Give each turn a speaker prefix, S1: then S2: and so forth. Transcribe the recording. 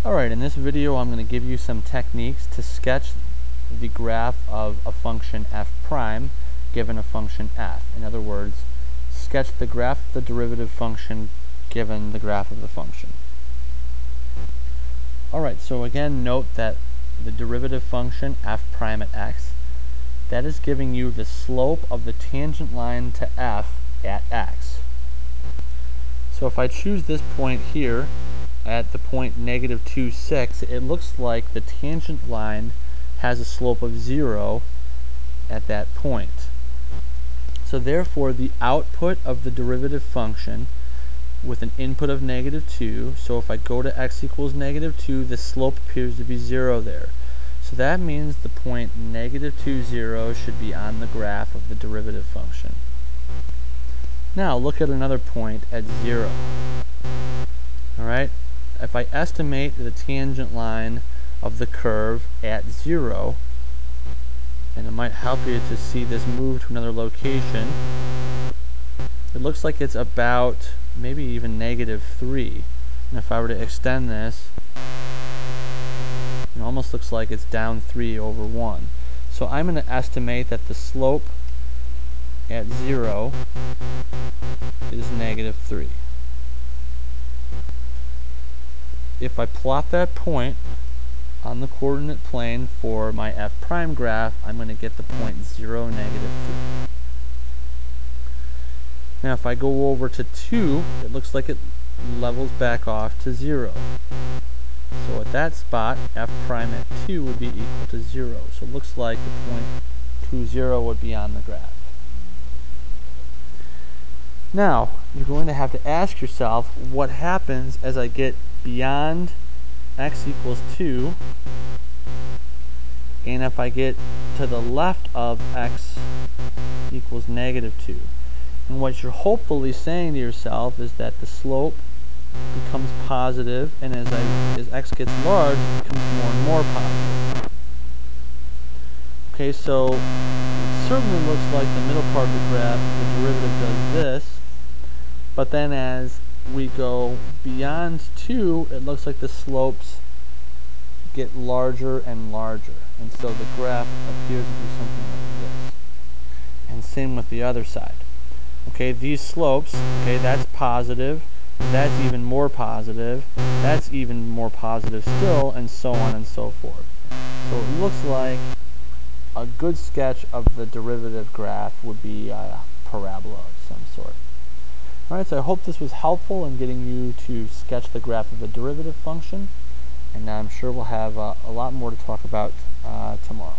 S1: Alright, in this video I'm going to give you some techniques to sketch the graph of a function f prime given a function f. In other words, sketch the graph of the derivative function given the graph of the function. Alright, so again note that the derivative function f prime at x, that is giving you the slope of the tangent line to f at x. So if I choose this point here at the point -2, 6, it looks like the tangent line has a slope of 0 at that point. So therefore the output of the derivative function with an input of -2, so if I go to x equals -2, the slope appears to be 0 there. So that means the point -2, 0 should be on the graph of the derivative function. Now look at another point at 0. Alright? If I estimate the tangent line of the curve at 0, and it might help you to see this move to another location, it looks like it's about maybe even -3. And if I were to extend this, it almost looks like it's down 3 over 1. So I'm going to estimate that the slope at 0 is -3. If I plot that point on the coordinate plane for my f prime graph, I'm going to get the point 0, -3. Now if I go over to 2, it looks like it levels back off to 0. So at that spot, f prime at 2 would be equal to 0. So it looks like the point 2, 0 would be on the graph. Now, you're going to have to ask yourself what happens as I get beyond x equals 2, and if I get to the left of x equals -2. And what you're hopefully saying to yourself is that the slope becomes positive, and as x gets large, it becomes more and more positive. Okay, so it certainly looks like the middle part of the graph, the derivative does this, but then as we go beyond 2, it looks like the slopes get larger and larger, and so the graph appears to be something like this. And same with the other side. Okay, these slopes, okay, that's positive, that's even more positive, that's even more positive still, and so on and so forth. So it looks like a good sketch of the derivative graph would be a parabola of some sort. Alright, so I hope this was helpful in getting you to sketch the graph of a derivative function, and I'm sure we'll have a lot more to talk about tomorrow.